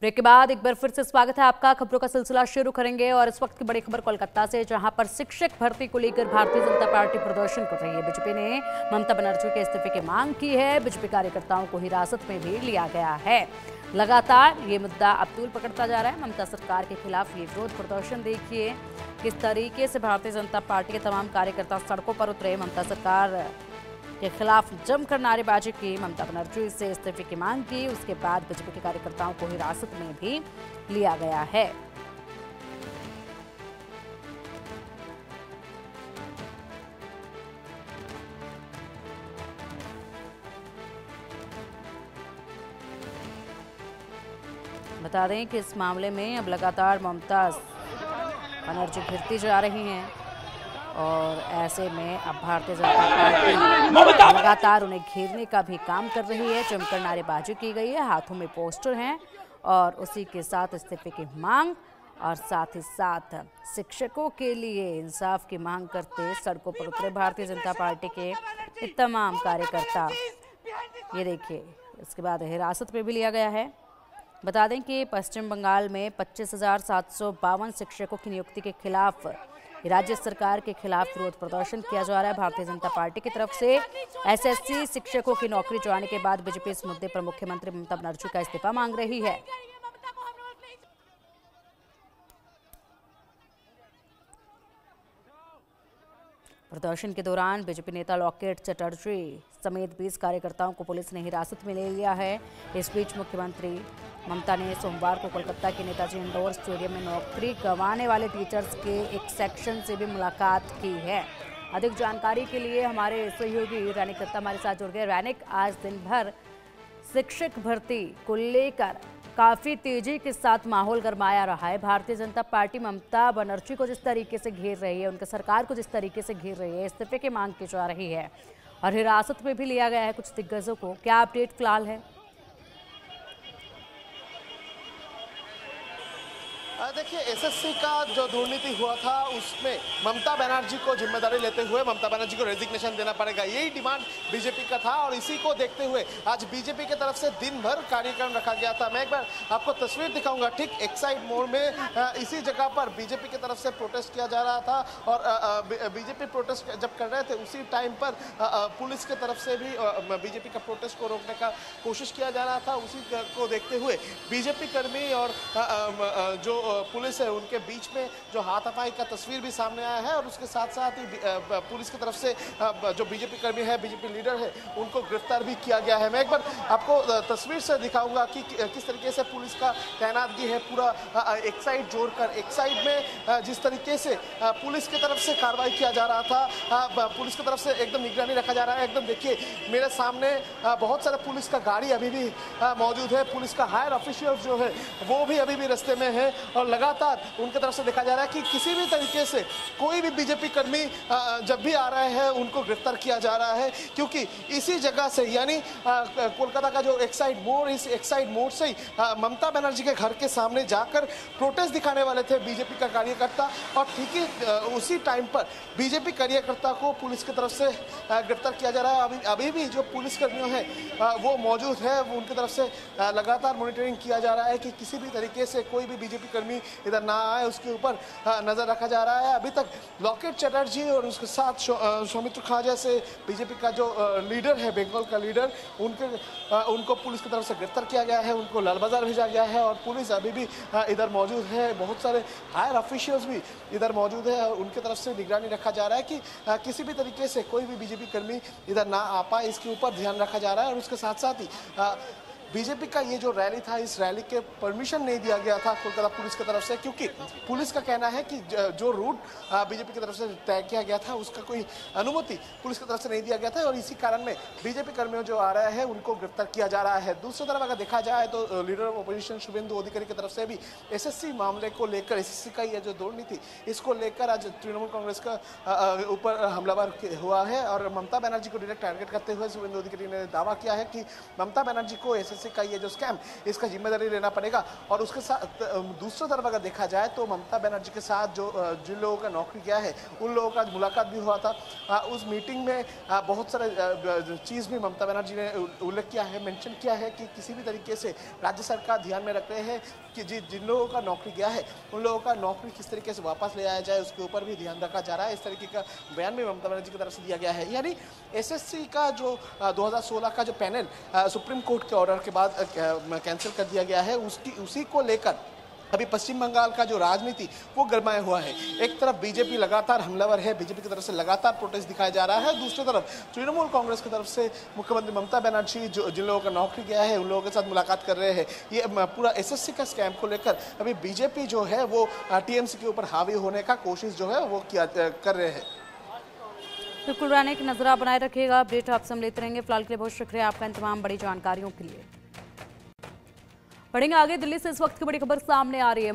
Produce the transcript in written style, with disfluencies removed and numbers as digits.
Break के बाद एक बार फिर से स्वागत है आपका। खबरों का सिलसिला शुरू करेंगे और इस वक्त की बड़ी खबर कोलकाता से, जहां पर शिक्षक भर्ती को लेकर भारतीय जनता पार्टी प्रदर्शन कर रही है। बीजेपी ने ममता बनर्जी के इस्तीफे की मांग की है। बीजेपी कार्यकर्ताओं को हिरासत में भी लिया गया है। लगातार ये मुद्दा अब तूल पकड़ता जा रहा है। ममता सरकार के खिलाफ ये विरोध प्रदर्शन देखिए किस तरीके से भारतीय जनता पार्टी के तमाम कार्यकर्ता सड़कों पर उतरे। ममता सरकार के खिलाफ जमकर नारेबाजी की। ममता बनर्जी से इस्तीफे की मांग की। उसके बाद बीजेपी के कार्यकर्ताओं को हिरासत में भी लिया गया है। बता दें कि इस मामले में अब लगातार ममता बनर्जी घिरती जा रही हैं और ऐसे में अब भारतीय जनता पार्टी लगातार उन्हें घेरने का भी काम कर रही है। जमकर नारेबाजी की गई है, हाथों में पोस्टर हैं और उसी के साथ इस्तीफे की मांग और साथ ही साथ शिक्षकों के लिए इंसाफ की मांग करते सड़कों पर उतरे भारतीय जनता पार्टी के तमाम कार्यकर्ता। ये देखिए, इसके बाद हिरासत में भी लिया गया है। बता दें कि पश्चिम बंगाल में 25,752 शिक्षकों की नियुक्ति के खिलाफ राज्य सरकार के खिलाफ विरोध प्रदर्शन किया जा रहा है। भारतीय जनता पार्टी की तरफ से एसएससी शिक्षकों की नौकरी जाने के बाद बीजेपी इस मुद्दे पर मुख्यमंत्री ममता बनर्जी का इस्तीफा मांग रही है। प्रदर्शन के दौरान बीजेपी नेता लॉकेट चटर्जी समेत 20 कार्यकर्ताओं को पुलिस ने हिरासत में ले लिया है। इस बीच मुख्यमंत्री ममता ने सोमवार को कोलकाता के नेताजी इंडोर स्टेडियम में नौकरी गंवाने वाले टीचर्स के एक सेक्शन से भी मुलाकात की है। अधिक जानकारी के लिए हमारे सहयोगी रैनिक दत्ता हमारे साथ जुड़ गए। रैनिक, आज दिन भर शिक्षक भर्ती को लेकर काफ़ी तेजी के साथ माहौल गरमाया रहा है। भारतीय जनता पार्टी ममता बनर्जी को जिस तरीके से घेर रही है, उनके सरकार को जिस तरीके से घेर रही है, इस्तीफे की मांग की जा रही है और हिरासत में भी लिया गया है कुछ दिग्गजों को। क्या अपडेट फिलहाल है? देखिए, एसएससी का जो दुर्नीति हुआ था उसमें ममता बनर्जी को जिम्मेदारी लेते हुए ममता बनर्जी को रेजिग्नेशन देना पड़ेगा, यही डिमांड बीजेपी का था। और इसी को देखते हुए आज बीजेपी की तरफ से दिन भर कार्यक्रम रखा गया था। मैं एक बार आपको तस्वीर दिखाऊंगा। ठीक एक्साइड मोड़ में इसी जगह पर बीजेपी की तरफ से प्रोटेस्ट किया जा रहा था और बीजेपी प्रोटेस्ट जब कर रहे थे उसी टाइम पर पुलिस की तरफ से भी बीजेपी का प्रोटेस्ट को रोकने का कोशिश किया जा रहा था। उसी को देखते हुए बीजेपी कर्मी और जो पुलिस है उनके बीच में जो हाथापाई का तस्वीर भी सामने आया है और उसके साथ साथ ही पुलिस की तरफ से जो बीजेपी कर्मी है, बीजेपी लीडर है, उनको गिरफ्तार भी किया गया है। मैं एक बार आपको तस्वीर से दिखाऊंगा कि किस तरीके से पुलिस का तैनातगी है। पूरा एक साइड जोड़कर एक साइड में जिस तरीके से पुलिस की तरफ से कार्रवाई किया जा रहा था, पुलिस की तरफ से एकदम निगरानी रखा जा रहा है। एकदम देखिए, मेरे सामने बहुत सारे पुलिस का गाड़ी अभी भी मौजूद है। पुलिस का हायर ऑफिशियल्स जो है वो भी अभी भी रास्ते में है और लगातार उनके तरफ से देखा जा रहा है कि किसी भी तरीके से कोई भी बीजेपी कर्मी जब भी आ रहे हैं उनको गिरफ्तार किया जा रहा है, क्योंकि इसी जगह से यानी कोलकाता का जो एक्साइड मोड़, इस एक्साइड मोड़ से ही ममता बनर्जी के घर के सामने जाकर प्रोटेस्ट दिखाने वाले थे बीजेपी का कार्यकर्ता और ठीक ही उसी टाइम पर बीजेपी कार्यकर्ता को पुलिस की तरफ से गिरफ्तार किया जा रहा है। अभी भी जो पुलिस कर्मियों हैं वो मौजूद है, वो उनकी तरफ से लगातार मॉनिटरिंग किया जा रहा है कि किसी भी तरीके से कोई भी बीजेपी कर्मी इधर ना आए, उसके ऊपर नजर रखा जा रहा है। अभी तक लॉकेट चटर्जी और उसके साथ सौमित्र खां जैसे बीजेपी का जो लीडर है, बंगाल का लीडर, उनको पुलिस की तरफ से गिरफ्तार किया गया है, उनको लाल बाजार भेजा गया है और पुलिस अभी भी इधर मौजूद है। बहुत सारे हायर ऑफिशियल्स भी इधर मौजूद है और उनकी तरफ से निगरानी रखा जा रहा है कि किसी भी तरीके से कोई भी बीजेपी कर्मी इधर ना आ पाए, इसके ऊपर ध्यान रखा जा रहा है। और उसके साथ साथ ही बीजेपी का ये जो रैली था, इस रैली के परमिशन नहीं दिया गया था कोलकाता पुलिस की तरफ से, क्योंकि पुलिस का कहना है कि जो रूट बीजेपी की तरफ से तय किया गया था उसका कोई अनुमति पुलिस की तरफ से नहीं दिया गया था और इसी कारण में बीजेपी कर्मियों जो आ रहे हैं उनको गिरफ्तार किया जा रहा है। दूसरी तरफ अगर देखा जाए तो लीडर ऑफ अपोजिशन शुभेंदु अधिकारी की तरफ से भी एसएससी मामले को लेकर, एसएससी का ये जो दुर्नीति, इसको लेकर आज तृणमूल कांग्रेस का ऊपर हमलावर हुआ है और ममता बनर्जी को डायरेक्ट टारगेट करते हुए शुभेंदु अधिकारी ने दावा किया है कि ममता बनर्जी को एसएससी एसएससी का ये जो स्कैम, इसका जिम्मेदारी लेना पड़ेगा। और उसके साथ दूसरी तरफ अगर देखा जाए तो ममता बनर्जी के साथ जो जिन लोगों का नौकरी किया है उन लोगों का मुलाकात भी हुआ था। उस मीटिंग में बहुत सारे चीज़ भी ममता बनर्जी ने उल्लेख किया है, मेंशन किया है कि किसी भी तरीके से राज्य सरकार ध्यान में रख रहे हैं कि जिन लोगों का नौकरी गया है उन लोगों का नौकरी किस तरीके से वापस ले आया जाए, उसके ऊपर भी ध्यान रखा जा रहा है। इस तरीके का बयान भी ममता बनर्जी की तरफ से दिया गया है। यानी एसएससी का जो 2016 का जो पैनल सुप्रीम कोर्ट के ऑर्डर के बाद कैंसिल कर दिया गया है, उसी को लेकर अभी पश्चिम बंगाल का जो राजनीति वो गरमाया हुआ है। एक तरफ बीजेपी लगातार हमलावर है, बीजेपी की तरफ से लगातार प्रोटेस्ट दिखाया जा रहा है, दूसरी तरफ तृणमूल कांग्रेस की तरफ से मुख्यमंत्री ममता बनर्जी जो जिन लोगों का नौकरी गया है उन लोगों के साथ मुलाकात कर रहे हैं। ये पूरा एसएससी का स्कैम को लेकर अभी बीजेपी जो है वो टीएमसी के ऊपर हावी होने का कोशिश जो है वो कर रहे हैं। बिल्कुल रानी, एक नजर बनाए रखिएगा, अपडेट आपसे हम लेते रहेंगे। फिलहाल के लिए बहुत शुक्रिया आपका इन तमाम बड़ी जानकारियों के लिए। बढ़ेंगे आगे। दिल्ली से इस वक्त की बड़ी खबर सामने आ रही है।